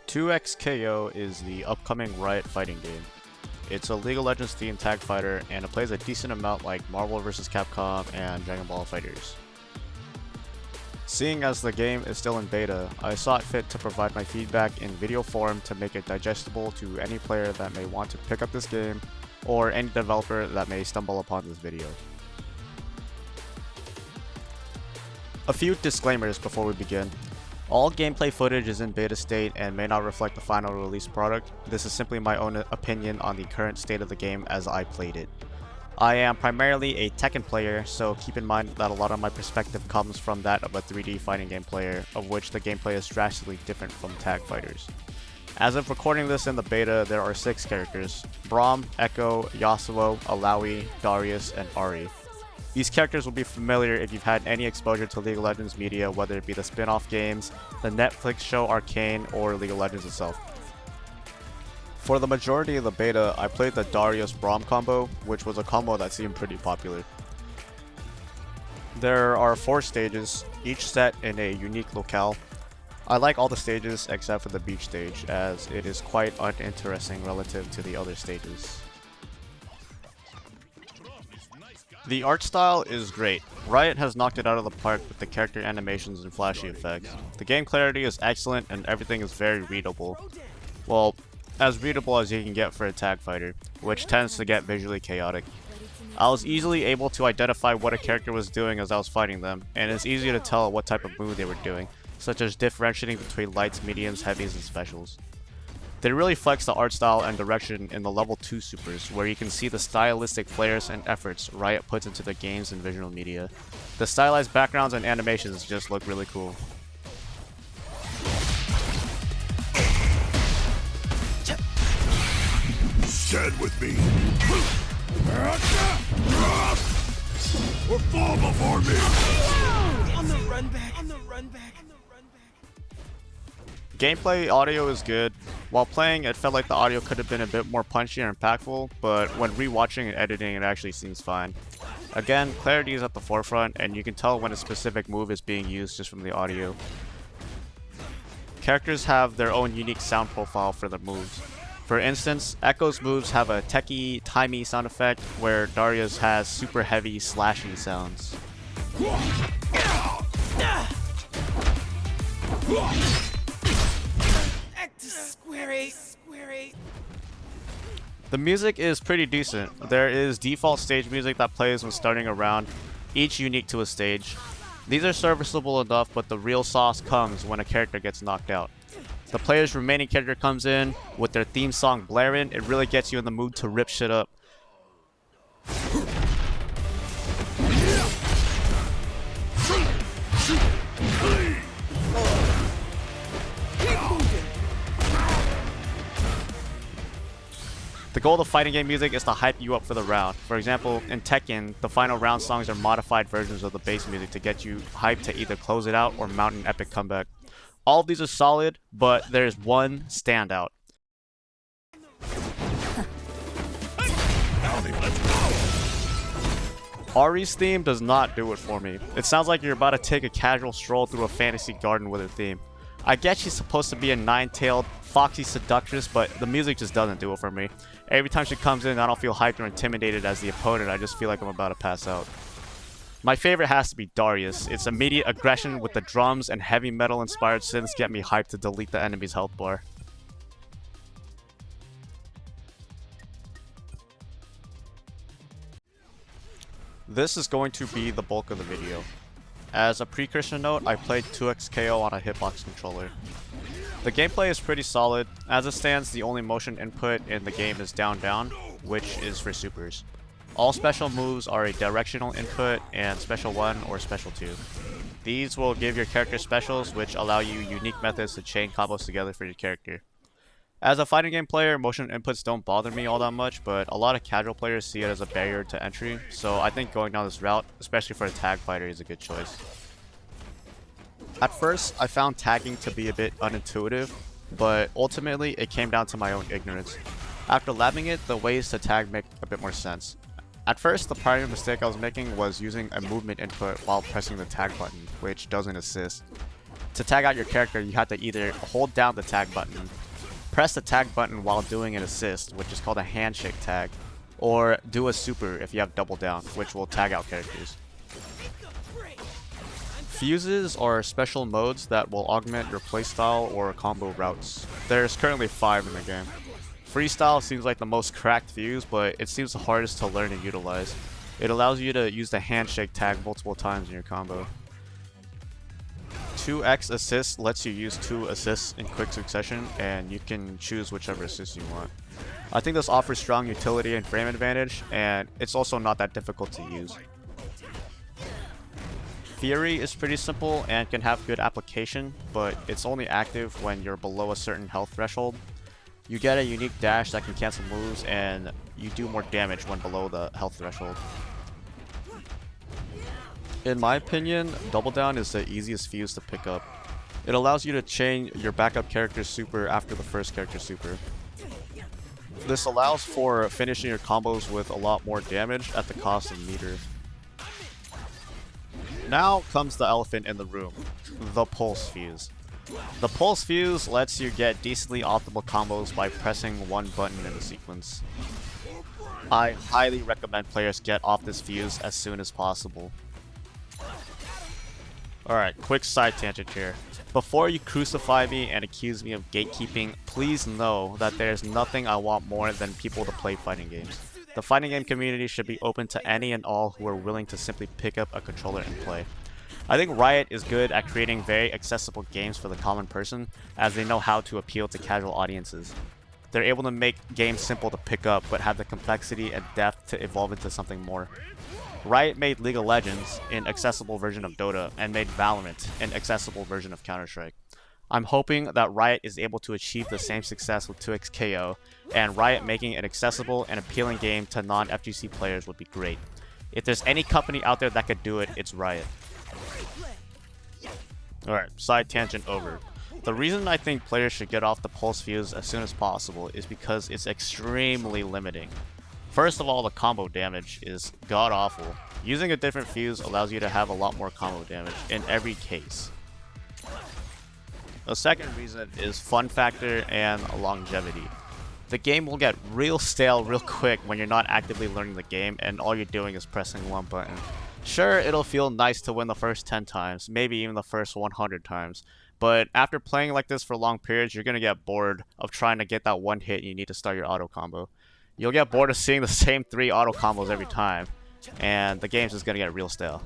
2XKO is the upcoming Riot fighting game. It's a League of Legends themed tag fighter, and it plays a decent amount like Marvel vs. Capcom and Dragon Ball FighterZ. Seeing as the game is still in beta, I saw it fit to provide my feedback in video form to make it digestible to any player that may want to pick up this game, or any developer that may stumble upon this video. A few disclaimers before we begin. All gameplay footage is in beta state and may not reflect the final release product. This is simply my own opinion on the current state of the game as I played it. I am primarily a Tekken player, so keep in mind that a lot of my perspective comes from that of a 3D fighting game player, of which the gameplay is drastically different from tag fighters. As of recording this in the beta, there are 6 characters: Braum, Echo, Yasuo, Illaoi, Darius, and Ahri. These characters will be familiar if you've had any exposure to League of Legends media, whether it be the spin-off games, the Netflix show Arcane, or League of Legends itself. For the majority of the beta, I played the Darius-Braum combo, which was a combo that seemed pretty popular. There are 4 stages, each set in a unique locale. I like all the stages except for the beach stage, as it is quite uninteresting relative to the other stages. The art style is great. Riot has knocked it out of the park with the character animations and flashy effects. The game clarity is excellent and everything is very readable. Well, as readable as you can get for a tag fighter, which tends to get visually chaotic. I was easily able to identify what a character was doing as I was fighting them, and it's easy to tell what type of move they were doing, such as differentiating between lights, mediums, heavies, and specials. They really flex the art style and direction in the level 2 supers, where you can see the stylistic flares and efforts Riot puts into the games and visual media. The stylized backgrounds and animations just look really cool. Stand with me! Or fall before me! On the run back, on the run back, on the run back. Gameplay audio is good. While playing, it felt like the audio could have been a bit more punchy and impactful, but when rewatching and editing, it actually seems fine. Again, clarity is at the forefront, and you can tell when a specific move is being used just from the audio. Characters have their own unique sound profile for their moves. For instance, Echo's moves have a techie, timey sound effect, where Darius has super heavy, slashy sounds. Square eight, square eight. The music is pretty decent. There is default stage music that plays when starting a round, each unique to a stage. These are serviceable enough, but the real sauce comes when a character gets knocked out. The player's remaining character comes in with their theme song blaring. It really gets you in the mood to rip shit up. The goal of fighting game music is to hype you up for the round. For example, in Tekken, the final round songs are modified versions of the base music to get you hyped to either close it out or mount an epic comeback. All of these are solid, but there's one standout. Ahri's theme does not do it for me. It sounds like you're about to take a casual stroll through a fantasy garden with her theme. I get she's supposed to be a 9-tailed, foxy seductress, but the music just doesn't do it for me. Every time she comes in, I don't feel hyped or intimidated as the opponent, I just feel like I'm about to pass out. My favorite has to be Darius. Its immediate aggression with the drums and heavy metal inspired synths get me hyped to delete the enemy's health bar. This is going to be the bulk of the video. As a precursor note, I played 2XKO on a hitbox controller. The gameplay is pretty solid. As it stands, the only motion input in the game is down-down, which is for supers. All special moves are a directional input and special 1 or special 2. These will give your character specials, which allow you unique methods to chain combos together for your character. As a fighting game player, motion inputs don't bother me all that much, but a lot of casual players see it as a barrier to entry, so I think going down this route, especially for a tag fighter, is a good choice. At first, I found tagging to be a bit unintuitive, but ultimately it came down to my own ignorance. After labbing it, the ways to tag make a bit more sense. At first, the primary mistake I was making was using a movement input while pressing the tag button, which doesn't assist. To tag out your character, you have to either hold down the tag button, press the tag button while doing an assist, which is called a handshake tag, or do a super if you have double down, which will tag out characters. Fuses are special modes that will augment your playstyle or combo routes. There's currently 5 in the game. Freestyle seems like the most cracked fuse, but it seems the hardest to learn and utilize. It allows you to use the handshake tag multiple times in your combo. 2x assist lets you use 2 assists in quick succession, and you can choose whichever assist you want. I think this offers strong utility and frame advantage, and it's also not that difficult to use. Fury is pretty simple and can have good application, but it's only active when you're below a certain health threshold. You get a unique dash that can cancel moves, and you do more damage when below the health threshold. In my opinion, Double Down is the easiest fuse to pick up. It allows you to chain your backup character's super after the first character's super. This allows for finishing your combos with a lot more damage at the cost of meter. Now comes the elephant in the room, the Pulse Fuse. The Pulse Fuse lets you get decently optimal combos by pressing one button in a sequence. I highly recommend players get off this fuse as soon as possible. Alright, quick side tangent here. Before you crucify me and accuse me of gatekeeping, please know that there's nothing I want more than people to play fighting games. The fighting game community should be open to any and all who are willing to simply pick up a controller and play. I think Riot is good at creating very accessible games for the common person, as they know how to appeal to casual audiences. They're able to make games simple to pick up, but have the complexity and depth to evolve into something more. Riot made League of Legends an accessible version of Dota, and made Valorant an accessible version of Counter-Strike. I'm hoping that Riot is able to achieve the same success with 2xKO, and Riot making an accessible and appealing game to non-FGC players would be great. If there's any company out there that could do it, it's Riot. Alright, side tangent over. The reason I think players should get off the Pulse Fuse as soon as possible is because it's extremely limiting. First of all, the combo damage is god-awful. Using a different fuse allows you to have a lot more combo damage in every case. The second reason is fun factor and longevity. The game will get real stale real quick when you're not actively learning the game and all you're doing is pressing one button. Sure, it'll feel nice to win the first 10 times, maybe even the first 100 times, but after playing like this for long periods, you're gonna get bored of trying to get that one hit and you need to start your auto combo. You'll get bored of seeing the same 3 auto combos every time, and the game's just gonna get real stale.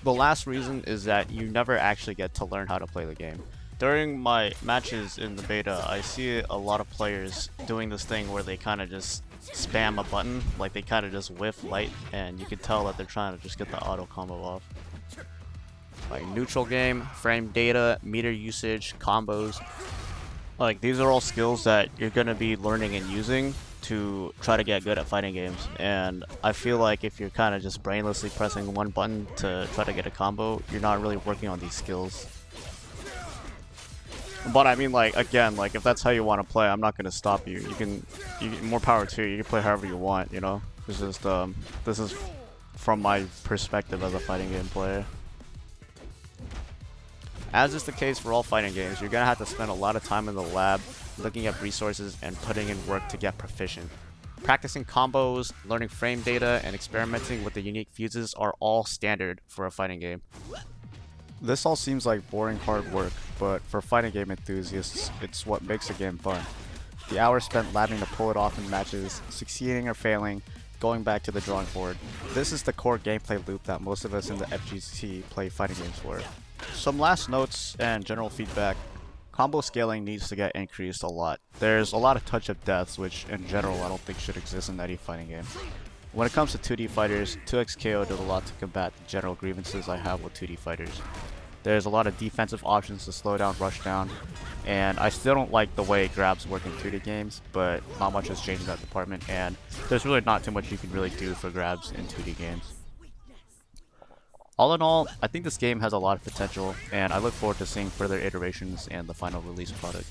The last reason is that you never actually get to learn how to play the game. During my matches in the beta, I see a lot of players doing this thing where they kind of just spam a button, like they kind of just whiff light, and you can tell that they're trying to just get the auto combo off. Like neutral game, frame data, meter usage, combos. Like these are all skills that you're going to be learning and using to try to get good at fighting games, and I feel like if you're kind of just brainlessly pressing one button to try to get a combo, you're not really working on these skills. But I mean, like, again, like if that's how you want to play, I'm not going to stop you. More power to you. You can play however you want, you know. It's just this is from my perspective as a fighting game player. As is the case for all fighting games, you're going to have to spend a lot of time in the lab looking at resources and putting in work to get proficient. Practicing combos, learning frame data, and experimenting with the unique fuses are all standard for a fighting game. This all seems like boring hard work, but for fighting game enthusiasts, it's what makes a game fun. The hours spent labbing to pull it off in matches, succeeding or failing, going back to the drawing board. This is the core gameplay loop that most of us in the FGC play fighting games for. Some last notes and general feedback. Combo scaling needs to get increased a lot. There's a lot of touch-up deaths, which in general I don't think should exist in any fighting game. When it comes to 2D fighters, 2xKO did a lot to combat the general grievances I have with 2D fighters. There's a lot of defensive options to slow down, rush down, and I still don't like the way grabs work in 2D games, but not much has changed in that department, and there's really not too much you can really do for grabs in 2D games. All in all, I think this game has a lot of potential, and I look forward to seeing further iterations and the final release product.